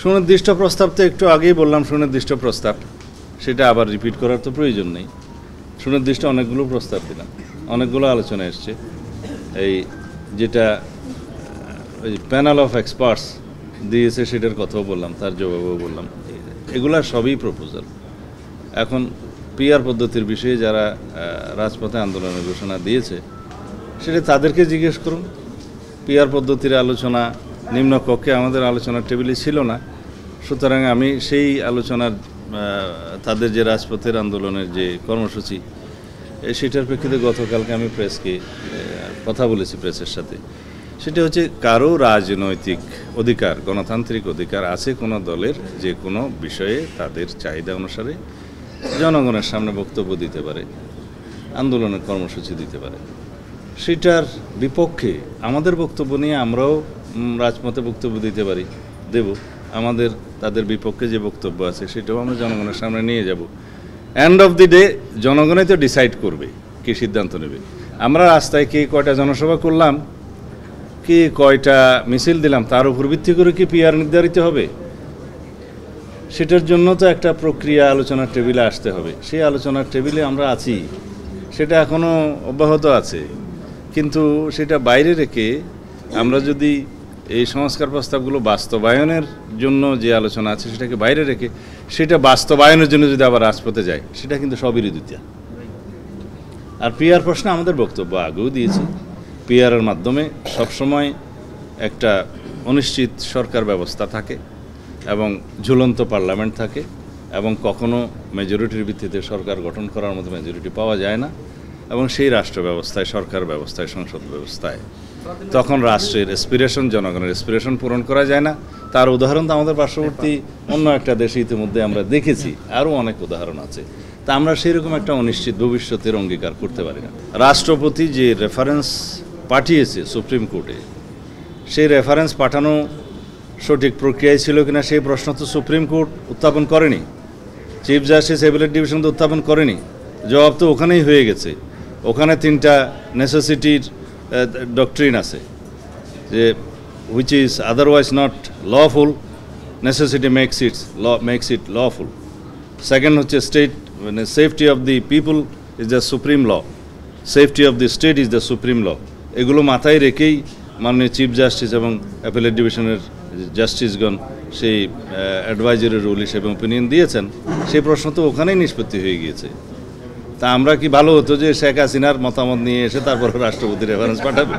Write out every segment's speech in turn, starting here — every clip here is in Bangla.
সুনির্দিষ্ট প্রস্তাব তো একটু আগেই বললাম, সুনির্দিষ্ট প্রস্তাব, সেটা আবার রিপিট করার তো প্রয়োজন নেই। সুনির্দিষ্ট অনেকগুলো প্রস্তাব দিলাম, অনেকগুলো আলোচনা এসছে। এই যেটা ওই প্যানেল অফ এক্সপার্টস দিয়েছে সেটার কথাও বললাম, তার জবাবও বললাম। এগুলা সবই প্রপোজাল। এখন পিআর পদ্ধতির বিষয়ে যারা রাজপথে আন্দোলনের ঘোষণা দিয়েছে সেটা তাদেরকে জিজ্ঞেস করুন। পিআর পদ্ধতির আলোচনা নিম্নকক্ষে আমাদের আলোচনার টেবিলে ছিল না, সুতরাং আমি সেই আলোচনার তাদের যে রাজপথের আন্দোলনের যে কর্মসূচি সেটার প্রেক্ষিতে গতকালকে আমি প্রেসকে কথা বলেছি, প্রেসের সাথে। সেটা হচ্ছে কারো রাজনৈতিক অধিকার, গণতান্ত্রিক অধিকার আছে কোনো দলের যে কোনো বিষয়ে তাদের চাহিদা অনুসারে জনগণের সামনে বক্তব্য দিতে পারে, আন্দোলনের কর্মসূচি দিতে পারে। সেটার বিপক্ষে আমাদের বক্তব্য নিয়ে আমরাও রাজপথে বক্তব্য দিতে পারি, দেব। আমাদের তাদের বিপক্ষে যে বক্তব্য আছে সেটাও আমরা জনগণের সামনে নিয়ে যাব। এন্ড অফ দি ডে জনগণই তো ডিসাইড করবে কি সিদ্ধান্ত নেবে। আমরা রাস্তায় কে কয়টা জনসভা করলাম, কে কয়টা মিছিল দিলাম, তার উপর ভিত্তি করে কি পিআর নির্ধারিত হবে? সেটার জন্য তো একটা প্রক্রিয়া আলোচনার টেবিলে আসতে হবে। সেই আলোচনার টেবিলে আমরা আছি, সেটা এখনও অব্যাহত আছে। কিন্তু সেটা বাইরে রেখে আমরা যদি এই সংস্কার প্রস্তাবগুলো বাস্তবায়নের জন্য যে আলোচনা আছে সেটাকে বাইরে রেখে সেটা বাস্তবায়নের জন্য যদি আবার রাজপথে যায়, সেটা কিন্তু স্ববিরোধিতা। আর পিআর প্রশ্নে আমাদের বক্তব্য আগেও দিয়েছি। পিআরের মাধ্যমে সবসময় একটা অনিশ্চিত সরকার ব্যবস্থা থাকে এবং ঝুলন্ত পার্লামেন্ট থাকে, এবং কখনো মেজরিটির ভিত্তিতে সরকার গঠন করার মতো মেজরিটি পাওয়া যায় না। এবং সেই রাষ্ট্র ব্যবস্থায়, সরকার ব্যবস্থায়, সংসদ ব্যবস্থায় তখন রাষ্ট্রের এসপিরেশন, জনগণের এসপিরেশন পূরণ করা যায় না। তার উদাহরণ তো আমাদের পার্শ্ববর্তী অন্য একটা দেশে ইতিমধ্যে আমরা দেখেছি, আরও অনেক উদাহরণ আছে। তা আমরা সেরকম একটা অনিশ্চিত ভবিষ্যতের অঙ্গীকার করতে পারি না। রাষ্ট্রপতি যে রেফারেন্স পাঠিয়েছে সুপ্রিম কোর্টে, সেই রেফারেন্স পাঠানো সঠিক প্রক্রিয়ায় ছিল কিনা সেই প্রশ্ন তো সুপ্রিম কোর্ট উত্থাপন করেনি, চিফ জাস্টিস অ্যাপিলেট ডিভিশন তো উত্থাপন করেনি। জবাব তো ওখানেই হয়ে গেছে। ওখানে তিনটা নেসেসিটির ডক্ট্রিন আছে, যে which is otherwise not lawful, necessity makes it lawful. Second হচ্ছে স্টেট, মানে safety of the people is the supreme law, safety of the state is the supreme law. এগুলো মাথায় রেখেই মাননীয় চিফ জাস্টিস এবং অ্যাপিলেট ডিভিশনের জাস্টিসগণ সেই অ্যাডভাইজারি রুল হিসেবে ওপিনিয়ন দিয়েছেন। সেই প্রশ্ন তো ওখানেই নিষ্পত্তি হয়ে গিয়েছে। তা আমরা কি ভালো হতো যে শেখ হাসিনার মতামত নিয়ে এসে তারপর রাষ্ট্রপতির রেফারেন্স পাঠাবে?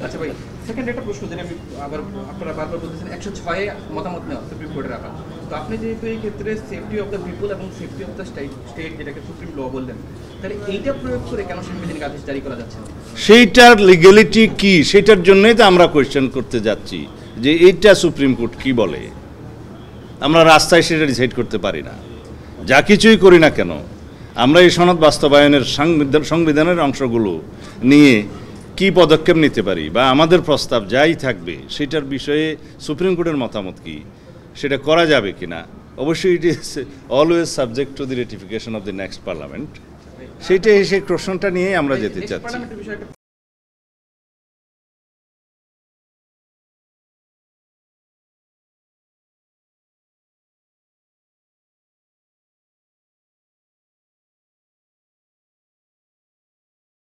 আচ্ছা ভাই, সেকেন্ড একটা প্রশ্ন যেটা আমি আবার আপনারা বারবার বলতেছেন 106 মতামত নেওয়া সুপ্রিম কোর্টে রাখা। তো আপনি যেহেতু এই ক্ষেত্রে সেফটি অফ দ্য পিপল এবং সেফটি অফ দ্য স্টেট যেটাকে সুপ্রিম ল বললেন, তাহলে এইটা প্রয়োগ করে কেন সাংবিধানিক আদেশ জারি করা যাচ্ছে না? সেইটার লিগ্যালিটি কি, সেটার জন্যই তো আমরা কোয়েশ্চেন করতে যাচ্ছি যে এইটা সুপ্রিম কোর্ট কি বলে। আমরা রাস্তায় সেটা ডিসাইড করতে পারি না। যা কিছুই করি না কেন, আমরা এই সনদ বাস্তবায়নের সংবিধানের অংশগুলো নিয়ে কি পদক্ষেপ নিতে পারি, বা আমাদের প্রস্তাব যাই থাকবে সেটার বিষয়ে সুপ্রিম কোর্টের মতামত কি, সেটা করা যাবে কিনা। অবশ্যই it is always subject to the ratification of the next parliament. সেইটাই সেই প্রশ্নটা নিয়েই আমরা যেতে চাচ্ছি।